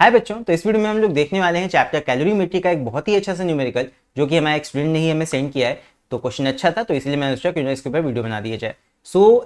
हाय बच्चों, तो इस वीडियो में हम लोग देखने वाले हैं चैप्टर कैलोरीमेट्री का एक बहुत ही अच्छा सा न्यूमेरिकल जो कि हमारे एक स्टूडेंट ने ही हमें सेंड किया है। तो क्वेश्चन अच्छा था तो इसलिए मैंने सोचा क्यों ना इसके ऊपर वीडियो बना दिया जाए।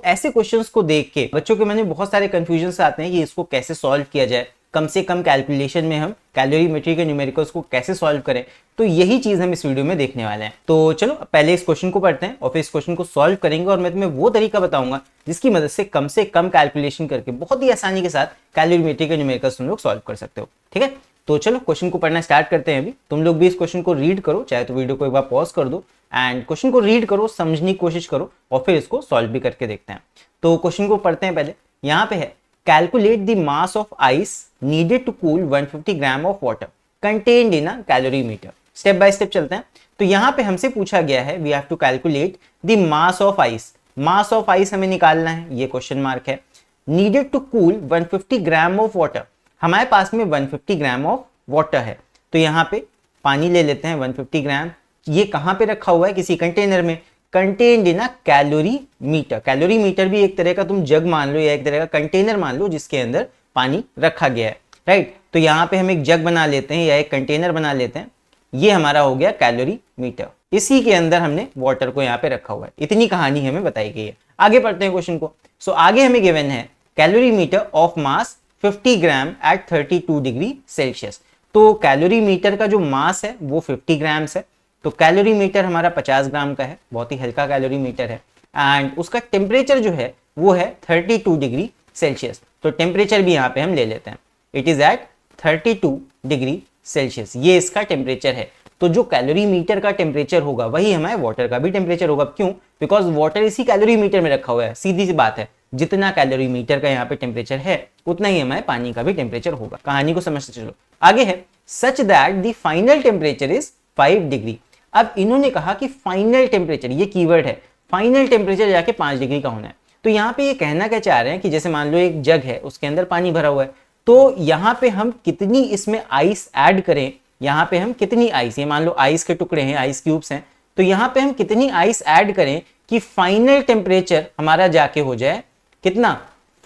ऐसे क्वेश्चंस को देख के बच्चों के मन में बहुत सारे कंफ्यूजन आते हैं कि इसको कैसे सॉल्व किया जाए, कम से कम कैलकुलेशन में हम कैलोरीमेट्री के न्यूमेरिकल्स को कैसे सॉल्व करें। तो यही चीज हम इस वीडियो में देखने वाले हैं। तो चलो पहले इस क्वेश्चन को पढ़ते हैं और फिर इस क्वेश्चन को सॉल्व करेंगे और मैं तुम्हें वो तरीका बताऊंगा जिसकी मदद से कम कैलकुलेशन करके बहुत ही आसानी के साथ कैलोरीमेट्री के न्यूमेरिकल्स तुम लोग सॉल्व कर सकते हो। ठीक है, तो चलो क्वेश्चन को पढ़ना स्टार्ट करते हैं। अभी तुम लोग भी इस क्वेश्चन को रीड करो, चाहे तो वीडियो को एक बार पॉज कर दो एंड क्वेश्चन को रीड करो, समझने की कोशिश करो और फिर इसको सॉल्व भी करके देखते हैं। तो क्वेश्चन को पढ़ते हैं। पहले यहाँ पे है calculate the mass of ice needed to cool 150 gram of water contained in a calorimeter. Step by step चलते हैं। तो यहाँ पे हमसे पूछा गया है we have to calculate the mass of ice. Mass of ice हमें निकालना है, ये क्वेश्चन मार्क है। Needed to cool 150 gram of water, हमारे पास में 150 ग्राम ऑफ वाटर है। तो यहाँ पे पानी ले लेते हैं 150 ग्राम। ये कहाँ पे रखा हुआ है? किसी कंटेनर में, contained in a calorimeter. Calorimeter भी एक तरह का तुम जग मान लो या एक तरह का कंटेनर मान लो जिसके अंदर पानी रखा गया है, राइट। तो यहाँ पे हम एक जग बना लेते हैं या एक कंटेनर बना लेते हैं। ये हमारा हो गया कैलोरीमीटर, इसी के अंदर हमने वाटर को यहाँ पे रखा हुआ है। इतनी कहानी हमें बताई गई है। आगे पढ़ते हैं क्वेश्चन को। आगे हमें गिवन है calorimeter of mass 50 gram at 32 degree Celsius. तो कैलोरीमीटर का जो मास है वो 50 ग्राम्स है। तो कैलोरीमीटर हमारा 50 ग्राम का है, बहुत ही हल्का कैलोरीमीटर है। एंड उसका टेम्परेचर जो है वो है 32 डिग्री सेल्सियस। तो टेम्परेचर भी यहाँ पे हम ले लेते हैं, it is at 32 degree Celsius. ये इसका टेम्परेचर है। तो जो कैलोरीमीटर का टेम्परेचर होगा वही हमारे वाटर का भी टेम्परेचर होगा। क्यों? बिकॉज वाटर इसी कैलोरीमीटर में रखा हुआ है। सीधी सी बात है, जितना कैलोरीमीटर का यहाँ पे टेम्परेचर है उतना ही हमारे पानी का भी टेम्परेचर होगा। कहानी को समझते चलो। आगे है such that the final temperature is 5 degree. अब इन्होंने कहा कि फाइनल टेम्परेचर, ये कीवर्ड है, फाइनल टेम्परेचर जाके 5 डिग्री का होना है। तो यहाँ पे ये कहना क्या चाह रहे हैं कि जैसे मान लो एक जग है, उसके अंदर पानी भरा हुआ है, तो यहाँ पे हम कितनी इसमें आइस ऐड करें, यहाँ पे हम कितनी आइस, ये मान लो आइस के टुकड़े हैं, आइस क्यूब्स हैं, तो यहाँ पे हम कितनी आइस ऐड करें कि फाइनल टेम्परेचर हमारा जाके हो जाए कितना,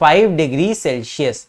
5 डिग्री सेल्सियस।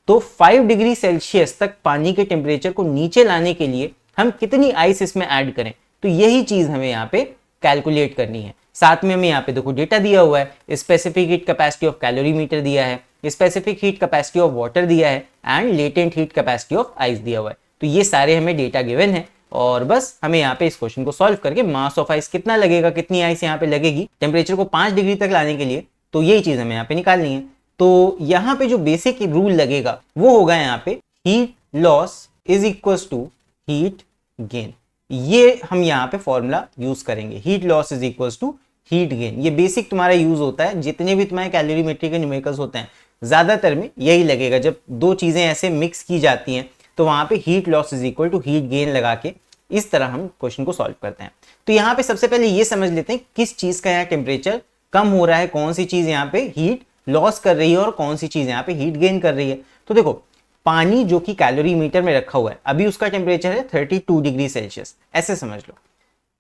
तो 5 डिग्री सेल्सियस तक पानी के टेम्परेचर को नीचे लाने के लिए हम कितनी आइस इसमें ऐड करें। तो यही चीज हमें यहाँ पे कैलकुलेट करनी है। साथ में हमें यहाँ पे देखो डेटा दिया हुआ है, specific heat capacity of calorimeter दिया है, specific heat capacity of water दिया है and latent heat capacity of ice दिया हुआ है। तो ये सारे हमें डेटा गिवन है और बस हमें यहाँ पे इस क्वेश्चन को सॉल्व करके मास ऑफ आइस कितना लगेगा, कितनी आइस यहाँ पे लगेगी टेम्परेचर को 5 डिग्री तक लाने के लिए, तो यही चीज हमें यहाँ पे निकालनी है। तो यहाँ पे जो बेसिक रूल लगेगा वो होगा यहाँ पे heat loss is equal to heat gain. ये हम यहाँ पे फॉर्मूला यूज करेंगे, heat loss is equal to heat gain. ये बेसिक तुम्हारा यूज होता है जितने भी तुम्हारे कैलोरीमेट्री के न्यूमेरिकल्स होते हैं, ज्यादातर में यही लगेगा। जब दो चीजें ऐसे मिक्स की जाती हैं तो वहां पे heat loss is equal to heat gain लगा के इस तरह हम क्वेश्चन को सॉल्व करते हैं। तो यहाँ पे सबसे पहले ये समझ लेते हैं किस चीज का यहाँ टेम्परेचर कम हो रहा है, कौन सी चीज यहाँ पे हीट लॉस कर रही है और कौन सी चीज यहाँ पे हीट गेन कर रही है। तो देखो पानी जो कि कैलोरीमीटर में रखा हुआ है, अभी उसका टेम्परेचर है 32 डिग्री सेल्सियस। ऐसे समझ लो,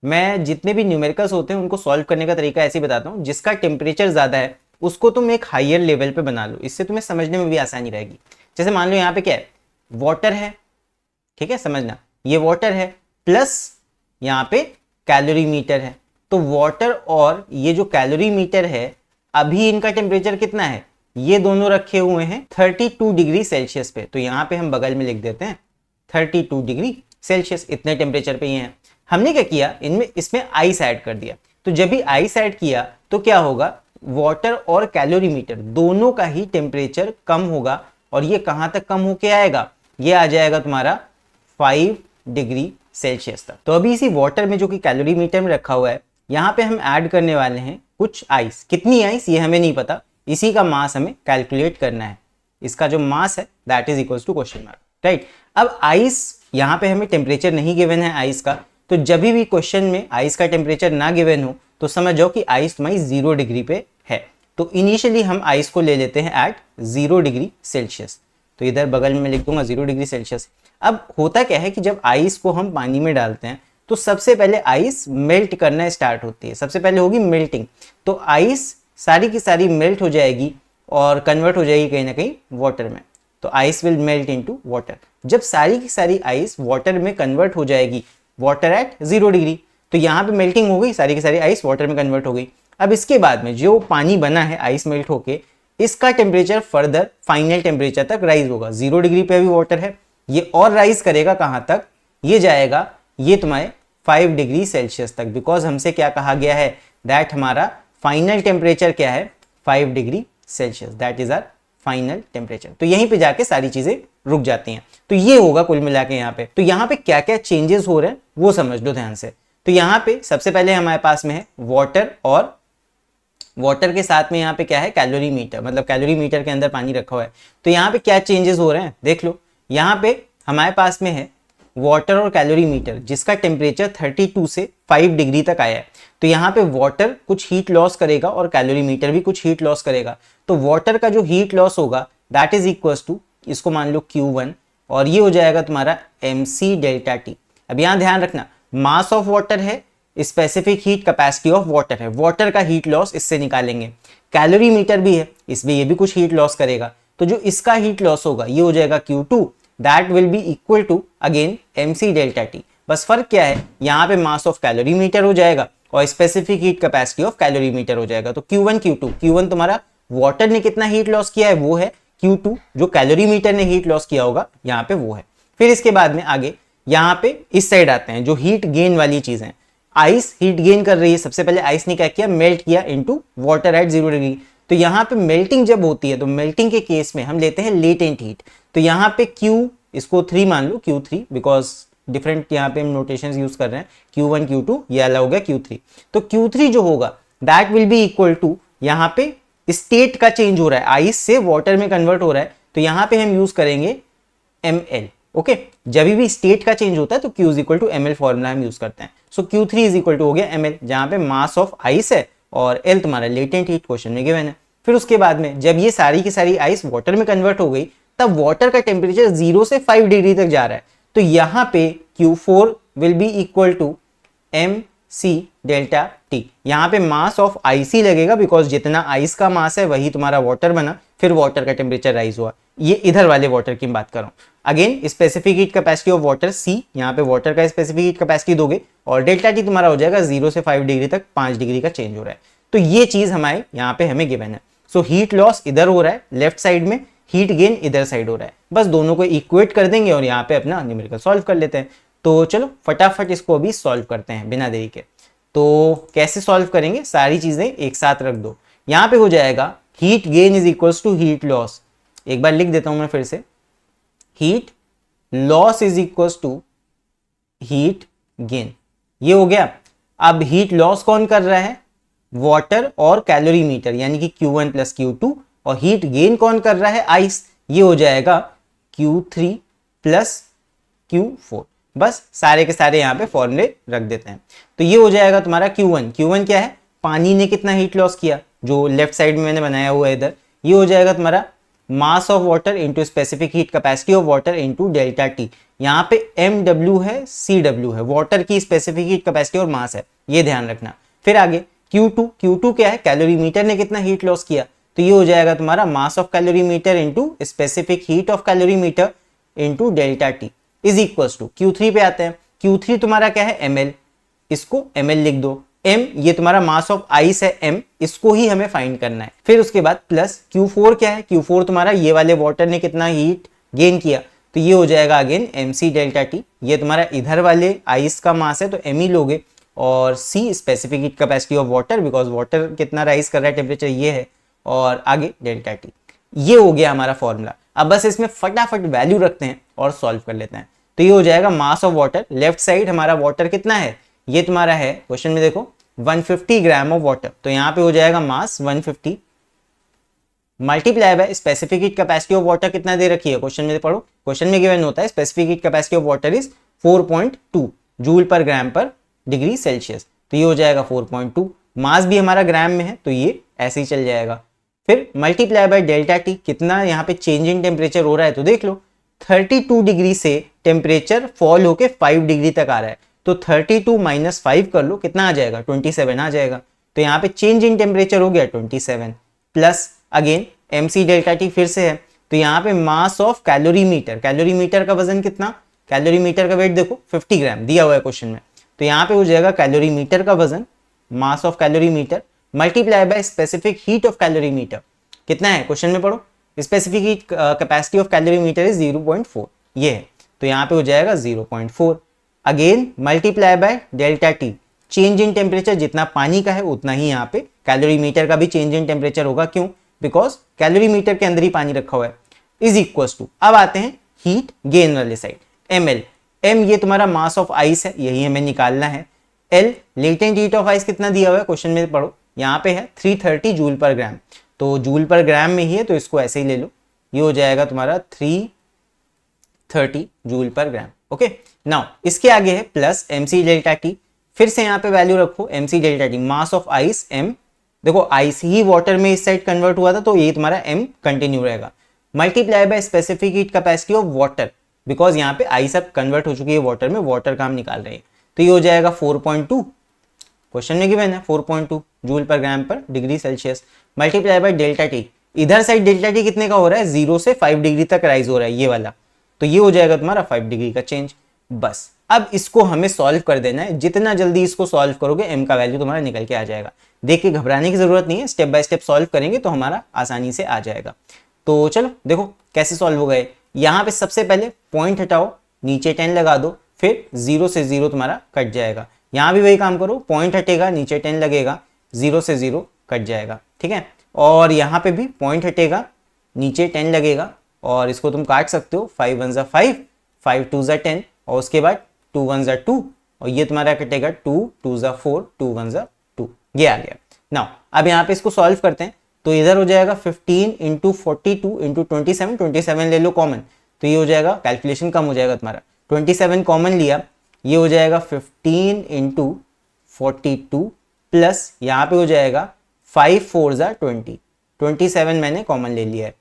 मैं जितने भी न्यूमेरिकल्स होते हैं उनको सॉल्व करने का तरीका ऐसे बताता हूँ। जिसका टेम्परेचर ज्यादा है उसको तुम एक हायर लेवल पे बना लो, इससे तुम्हें समझने में भी आसानी रहेगी। जैसे मान लो यहाँ पे क्या है, वाटर है, ठीक है, समझना ये वाटर है प्लस यहाँ पे कैलोरीमीटर है। तो वाटर और ये जो कैलोरीमीटर है, अभी इनका टेम्परेचर कितना है, ये दोनों रखे हुए हैं 32 डिग्री सेल्सियस पे। तो यहाँ पे हम बगल में लिख देते हैं 32 डिग्री सेल्सियस, इतने टेम्परेचर पे ये हैं। हमने क्या किया, इसमें आइस ऐड कर दिया। तो जब भी आइस ऐड किया तो क्या होगा, वाटर और कैलोरीमीटर दोनों का ही टेम्परेचर कम होगा। और ये कहां तक कम होके आएगा, ये आ जाएगा तुम्हारा 5 डिग्री सेल्सियस तक। तो अभी इसी वाटर में जो कि कैलोरीमीटर में रखा हुआ है, यहाँ पे हम ऐड करने वाले हैं कुछ आइस। कितनी आइस ये हमें नहीं पता, इसी का मास हमें कैलकुलेट करना है। इसका जो मास है that is equal to question mark, right. अब आइस यहाँ पे हमें टेम्परेचर नहीं गिवन है आइस का, तो जब भी क्वेश्चन में आइस का टेम्परेचर ना गिवन हो तो समझ जाओ कि आइस तुम्हारी 0 डिग्री पे है। तो इनिशियली हम आइस को ले लेते हैं एट 0 डिग्री सेल्सियस। तो इधर बगल में लिख दूंगा 0 डिग्री सेल्सियस। अब होता क्या है कि जब आइस को हम पानी में डालते हैं तो सबसे पहले आइस मेल्ट करना स्टार्ट होती है, सबसे पहले होगी मेल्टिंग। तो आइस सारी की सारी मेल्ट हो जाएगी और कन्वर्ट हो जाएगी कहीं ना कहीं वाटर में। तो ice will melt into water. जब सारी की सारी आइस वाटर में कन्वर्ट हो जाएगी, वाटर एट 0 डिग्री, तो यहाँ पे मेल्टिंग हो गई, सारी की सारी आइस वाटर में कन्वर्ट हो गई। अब इसके बाद में जो पानी बना है आइस मेल्ट होके, इसका टेम्परेचर फर्दर फाइनल टेम्परेचर तक राइज होगा। 0 डिग्री पे भी वाटर है, ये और राइज करेगा कहाँ तक, ये जाएगा ये तुम्हारे 5 डिग्री सेल्सियस तक, बिकॉज हमसे क्या कहा गया है दैट हमारा फाइनल टेम्परेचर क्या है 5 degree Celsius, that is our final temperature. तो यहीं पे जाके सारी चीजें रुक जाती हैं। तो ये होगा कुल मिला के यहाँ पे। तो यहाँ पे क्या क्या चेंजेस हो रहे हैं वो समझ लो ध्यान से। तो यहाँ पे सबसे पहले हमारे पास में है वाटर, और वाटर के साथ में यहाँ पे क्या है कैलोरी मीटर, मतलब कैलोरी मीटर के अंदर पानी रखा हुआ है। तो यहाँ पे क्या चेंजेस हो रहे हैं देख लो। यहाँ पे हमारे पास में है वाटर और कैलोरी मीटर, जिसका टेम्परेचर 32 से 5 डिग्री तक आया है। तो यहाँ पे वाटर कुछ हीट लॉस करेगा और कैलोरी मीटर भी कुछ हीट लॉस करेगा। तो वाटर का जो हीट लॉस होगा दैट इज इक्वल्स टू, इसको मान लो Q1, और ये हो जाएगा तुम्हारा mc डेल्टा टी। अब यहाँ ध्यान रखना, मास ऑफ वाटर है, specific heat capacity of water है, वाटर का हीट लॉस इससे निकालेंगे। कैलोरी मीटर भी है, इसमें ये भी कुछ हीट लॉस करेगा। तो जो इसका हीट लॉस होगा ये हो जाएगा Q2, that will be equal to again mc delta T. बस फर्क क्या है, यहाँ पे मास ऑफ कैलोरी मीटर हो जाएगा और specific heat capacity of calorimeter हो जाएगा। तो Q1 Q2, Q1 तुम्हारा वाटर ने कितना हीट लॉस किया है वो है, Q2 जो कैलोरी मीटर ने हीट लॉस किया होगा यहाँ पे वो है। फिर इसके बाद में आगे यहाँ पे इस साइड आते हैं जो हीट गेन वाली चीजें। आइस हीट गेन कर रही है, सबसे पहले आइस ने क्या किया मेल्ट किया इनटू वाटर एट 0 डिग्री। तो यहाँ पे मेल्टिंग जब होती है तो मेल्टिंग के केस में हम लेते हैं लेटेंट हीट। तो यहाँ पे Q, इसको 3 मान लो Q3, बिकॉज डिफरेंट यहाँ पे हम नोटेशंस यूज कर रहे हैं, Q1 Q2, ये अलग हो गया Q3। तो Q3 जो होगा that will be equal to, यहाँ पे स्टेट का चेंज हो रहा है, आइस से वाटर में कन्वर्ट हो रहा है, तो यहाँ पे हम यूज करेंगे ml। ओके, जब भी स्टेट का चेंज होता है तो Q is equal to ml formula हम यूज करते हैं। सो Q3 इज इक्वल टू हो गया ml, जहां पे मास ऑफ आइस है और L तुम्हारा लेटेंट हीट क्वेश्चन में गिवन है। फिर उसके बाद में जब ये सारी की सारी आइस वाटर में कन्वर्ट हो गई, तब वाटर का टेम्परेचर 0 से 5 डिग्री तक जा रहा है। तो यहाँ पे Q4 will be equal to mc delta T. यहाँ पे मास ऑफ आइस ही लगेगा, बिकॉज जितना आइस का मास है वही तुम्हारा वाटर बना, फिर वाटर का टेम्परेचर राइज हुआ। ये इधर वाले वाटर की बात कर रहा हूँ। Again specific heat capacity of water C, यहाँ पे वाटर का स्पेसिफिक हीट कैपेसिटी दोगे, और डेल्टा टी तुम्हारा हो जाएगा 0 से 5 डिग्री तक 5 डिग्री का चेंज हो रहा है। तो ये चीज हमारे यहाँ पे हमें गिवन है। सो हीट लॉस इधर हो रहा है लेफ्ट साइड में, हीट गेन इधर साइड हो रहा है। बस दोनों को इक्वेट कर देंगे और यहाँ पे अपना न्यूमेरिकल सॉल्व कर लेते हैं। तो चलो फटाफट इसको अभी सॉल्व करते हैं बिना देरी के। तो कैसे सॉल्व करेंगे, सारी चीजें एक साथ रख दो। यहाँ पे हो जाएगा heat gain is equals to heat loss. एक बार लिख देता हूं मैं फिर से, heat loss is equals to heat gain. ये हो गया। अब हीट लॉस कौन कर रहा है, वाटर और कैलोरी मीटर, यानी कि Q1 प्लस Q2, और हीट गेन कौन कर रहा है आइस। ये हो जाएगा Q3 प्लस Q4। बस सारे के सारे यहाँ पे फॉर्मूले रख देते हैं। तो ये हो जाएगा तुम्हारा Q1। Q1 क्या है, पानी ने कितना हीट लॉस किया, जो लेफ्ट साइड में मैंने बनाया हुआ है इधर। ये हो जाएगा तुम्हारा mass of water into specific heat capacity of water into delta T. यहाँ पे MW है, CW है, वाटर की स्पेसिफिक हीट कैपेसिटी और मास है, ये ध्यान रखना। फिर आगे Q2 क्या है, कैलोरी मीटर ने कितना हीट लॉस किया। तो ये हो जाएगा तुम्हारा mass of calorimeter into specific heat of calorimeter into delta T is equals to. Q3 पे आते हैं। Q3 तुम्हारा क्या है ml, इसको ml लिख दो। m ये तुम्हारा मास ऑफ आइस है m, इसको ही हमें फाइंड करना है। फिर उसके बाद प्लस Q4 क्या है, Q4 तुम्हारा ये वाले वाटर ने कितना हीट गेन किया, तो ये हो जाएगा अगेन mc डेल्टा टी। ये तुम्हारा इधर वाले आइस का मास है तो m ही लोगे, और c specific heat capacity of water, because water कितना राइज कर रहा है टेम्परेचर ये है, और आगे डेल्टा टी। ये हो गया हमारा फॉर्मूला। अब बस इसमें फटाफट वैल्यू रखते हैं और सॉल्व कर लेते हैं। तो ये हो जाएगा mass of water, left side हमारा वाटर कितना है, ये तुम्हारा है क्वेश्चन में देखो 150 ग्राम ऑफ वाटर। तो यहाँ पे हो जाएगा मास 150 multiply by specific heat capacity of water कितना दे रखी है क्वेश्चन में पढ़ो। क्वेश्चन में गिवन होता है specific heat capacity of water is 4.2 joule per gram पर डिग्री सेल्सियस। तो ये हो जाएगा 4.2, मास भी हमारा ग्राम में है तो ये ऐसे ही चल जाएगा। फिर मल्टीप्लाई बाय डेल्टा टी, कितना यहाँ पे चेंज इन टेम्परेचर हो रहा है, तो देख लो 32 डिग्री से टेम्परेचर फॉल होके 5 डिग्री तक आ रहा है। तो 32 माइनस 5 कर लो, कितना आ जाएगा 27 आ जाएगा। तो यहाँ पे चेंज इन टेम्परेचर हो गया 27, plus again mc delta T फिर से है, तो यहाँ पे मास ऑफ कैलोरीमीटर, कैलोरीमीटर का वजन कितना, कैलोरीमीटर का वेट देखो 50 ग्राम दिया हुआ है क्वेश्चन में, तो यहाँ पे हो जाएगा कैलोरीमीटर का वजन, mass of calorimeter multiply by specific heat of calorimeter, कितना है क्वेश्चन में पढ़ो, specific heat capacity of calorimeter is 0.4, ये है, तो यहाँ पे हो जाएगा 0.4, again multiply by delta T, change in temperature, जितना पानी का है उतना ही यहाँ पे कैलोरीमीटर का भी चेंज इन टेम्परेचर होगा, क्यों, बिकॉज कैलोरीमीटर के अंदर ही पानी रखा हुआ है, इज इक्वल टू, अब आते हैं हीट गेन वाले साइड, ml, m ये तुम्हारा मास ऑफ आइस है, यही हमें निकालना है, l latent heat of ice कितना दिया हुआ है क्वेश्चन में पढ़ो, यहाँ पे है 330 जूल पर ग्राम, तो जूल पर ग्राम में ही है तो इसको ऐसे ही ले लो, ये हो जाएगा तुम्हारा 330 जूल पर ग्राम, ओके। नाउ इसके आगे है प्लस mc डेल्टा टी, फिर से यहाँ पे वैल्यू रखो mc delta T, mass of ice m, देखो आइस ही वाटर में इस साइड कन्वर्ट हुआ था तो ये तुम्हारा m कंटिन्यू रहेगा, multiply by specific heat capacity of water, because यहाँ पे आइस अब कन्वर्ट हो चुकी है वाटर में, वाटर का हम निकाल रहे हैं, तो ये हो जाएगा 4.2, क्वेश्चन में गिवन है 4.2 जूल पर ग्राम पर degree Celsius, multiply by delta T, इधर साइड डेल्टा टी कितने का हो रहा है, 0 से 5 डिग्री तक राइज हो रहा है ये वाला, तो ये हो जाएगा तुम्हारा 5 डिग्री का चेंज, बस अब इसको हमें सॉल्व कर देना है, जितना जल्दी इसको सॉल्व करोगे m का वैल्यू तुम्हारा निकल के आ जाएगा, देख के घबराने की जरूरत नहीं है, स्टेप बाय स्टेप सॉल्व करेंगे तो हमारा आसानी से आ जाएगा। तो चलो देखो कैसे सॉल्व हो गए, यहाँ पे सबसे पहले पॉइंट हटाओ, नीचे 10 लगा दो, फिर 0 से 0 तुम्हारा कट जाएगा, यहाँ भी वही काम करो, पॉइंट हटेगा नीचे 10 लगेगा, 0 से 0 कट जाएगा, ठीक है, और यहाँ पे भी पॉइंट हटेगा नीचे 10 लगेगा, और इसको तुम काट सकते हो, 5 1 5, 5 2 10, और उसके बाद 2 1 2, और ये तुम्हारा कटेगा 2 2 4, 2 1 2, ये आ गया। नाउ अब यहाँ पे इसको सॉल्व करते हैं, तो इधर हो जाएगा 15 इंटू 42 इंटू 27, 27 ले लो कॉमन, तो ये हो जाएगा, कैलकुलेशन कम हो जाएगा तुम्हारा, 27 कॉमन लिया, ये हो जाएगा 15 इंटू 42 प्लस यहाँ पे हो जाएगा 5 4 20, 27 मैंने कॉमन ले लिया है,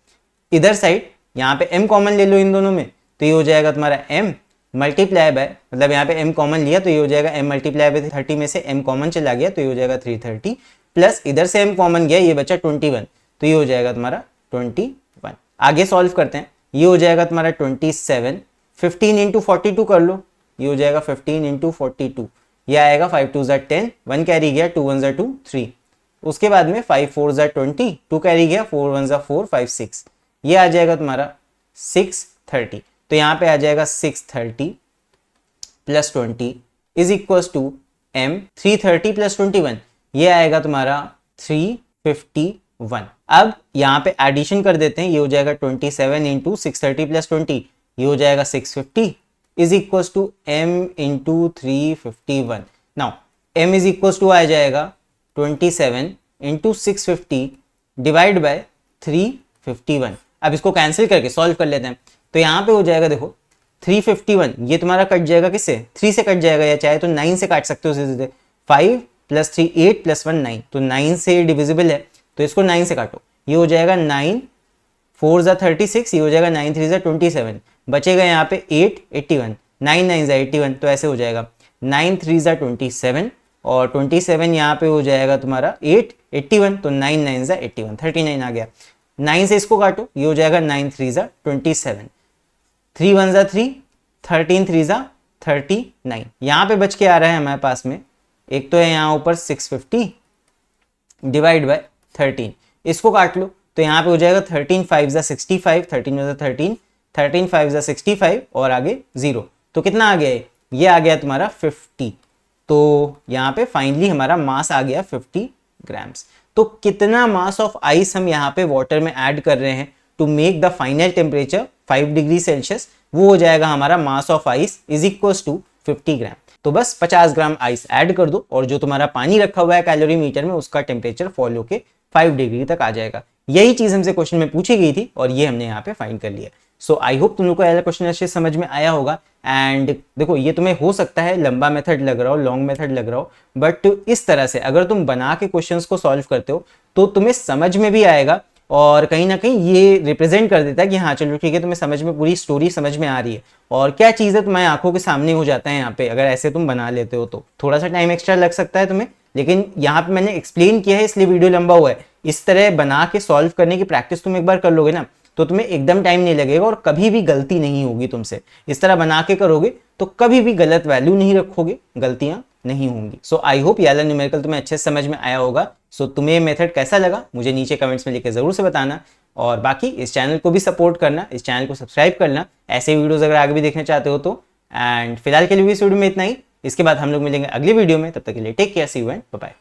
इधर साइड यहाँ पे m कॉमन ले लो इन दोनों में, तो ये हो जाएगा तुम्हारा m मल्टीप्लाई बाय, मतलब यहाँ पे m कॉमन लिया तो ये हो जाएगा m मल्टीप्लाई बाय 30 में से m कॉमन चला गया तो ये हो जाएगा 330, प्लस इधर से m कॉमन गया, ये बचा 21, तो ये हो जाएगा तुम्हारा 21। आगे सॉल्व करते हैं, ये हो जाएगा तुम्हारा 27, 15 इंटू 42 कर लो, ये हो जाएगा 15 इंटू 42, ये आएगा 5 2 10, 1 कैरी गया, 2 1 2 3, उसके बाद में 5 4 20, 2 कैरी गया, 4 1 4 5 6, ये आ जाएगा तुम्हारा 630, तो यहाँ पे आ जाएगा 630 plus 20 is equal to m 330 plus 21, ये आएगा तुम्हारा 351। अब यहाँ पे एडिशन कर देते हैं, ये हो जाएगा 27 इंटू 630 प्लस 20, ये हो जाएगा 650 is equal to m into 351। Now m is equal to आ जाएगा 27 इंटू 650 डिवाइड बाय 351। अब इसको कैंसिल करके सॉल्व कर लेते हैं, तो यहाँ पे हो जाएगा देखो 351, ये तुम्हारा कट जाएगा किससे, 3 से कट जाएगा, या चाहे तो 9 से काट सकते हो सीधे, 5 प्लस 3 8 प्लस 1 9, तो 9 से डिविजिबल है तो इसको 9 से काटो, ये हो जाएगा 9 4 36, ये हो जाएगा 9 3 27, बचेगा यहाँ पे 8 81, 9 9 81, तो ऐसे हो जाएगा 9 3 27, और 27 यहाँ पे हो जाएगा तुम्हारा 8 81, तो 9 9 81, 39 आ गया, 9 से इसको काटो, ये हो जाएगा 9 3 27, 3 1 3, 13 3 39, यहाँ पे बच के आ रहा है हमारे पास में, एक तो है यहाँ ऊपर 650 डिवाइड बाय 13, इसको काट लो, तो यहाँ पे हो जाएगा 13 5 65, 13 13, 13 5 65, और आगे 0, तो कितना आ गया है, ये आ गया तुम्हारा 50, तो यहाँ पे फाइनली हमारा मास आ गया 50 ग्राम्स। तो कितना मास ऑफ आइस हम यहाँ पे वाटर में ऐड कर रहे हैं to make the final temperature 5 degree Celsius, वो हो जाएगा हमारा mass of ice is equals to 50 gram. तो बस 50 ग्राम आइस ऐड कर दो, और जो तुम्हारा पानी रखा हुआ है कैलोरीमीटर में उसका टेम्परेचर फॉलो के 5 डिग्री तक आ जाएगा। यही चीज हमसे क्वेश्चन में पूछी गई थी और ये हमने यहाँ पे फाइंड कर लिया। सो आई होप तुम लोग को ऐसा क्वेश्चन अच्छे समझ में आया होगा। एंड देखो ये तुम्हें हो सकता है लंबा मेथड लग रहा हो, लॉन्ग मेथड लग रहा हो, बट इस तरह से अगर तुम बना के क्वेश्चंस को सॉल्व करते हो तो तुम्हें समझ में भी आएगा, और कहीं ना कहीं ये रिप्रेजेंट कर देता है कि हाँ चलो ठीक है, तुम्हें समझ में पूरी स्टोरी समझ में आ रही है और क्या चीज़ है तुम्हारी आंखों के सामने हो जाता है यहाँ पे। अगर ऐसे तुम बना लेते हो तो थोड़ा सा टाइम एक्स्ट्रा लग सकता है तुम्हें, लेकिन यहाँ पे मैंने एक्सप्लेन किया है इसलिए वीडियो लंबा हुआ है। इस तरह बना के सॉल्व करने की प्रैक्टिस तुम एक बार कर लोगे ना तो तुम्हें एकदम टाइम नहीं लगेगा और कभी भी गलती नहीं होगी तुमसे। इस तरह बना के करोगे तो कभी भी गलत वैल्यू नहीं रखोगे, गलतियां नहीं होंगी। सो आई होप ये वाला न्यूमेरिकल तुम्हें अच्छे से समझ में आया होगा। सो तुम्हें ये मेथड कैसा लगा मुझे नीचे कमेंट्स में लिख के जरूर से बताना, और बाकी इस चैनल को भी सपोर्ट करना, इस चैनल को सब्सक्राइब करना ऐसे वीडियोस अगर आगे भी देखना चाहते हो तो। एंड फिलहाल के लिए इस वीडियो में इतना ही, इसके बाद हम लोग मिलेंगे अगली वीडियो में, तब तक के लिए take care, see you and bye bye.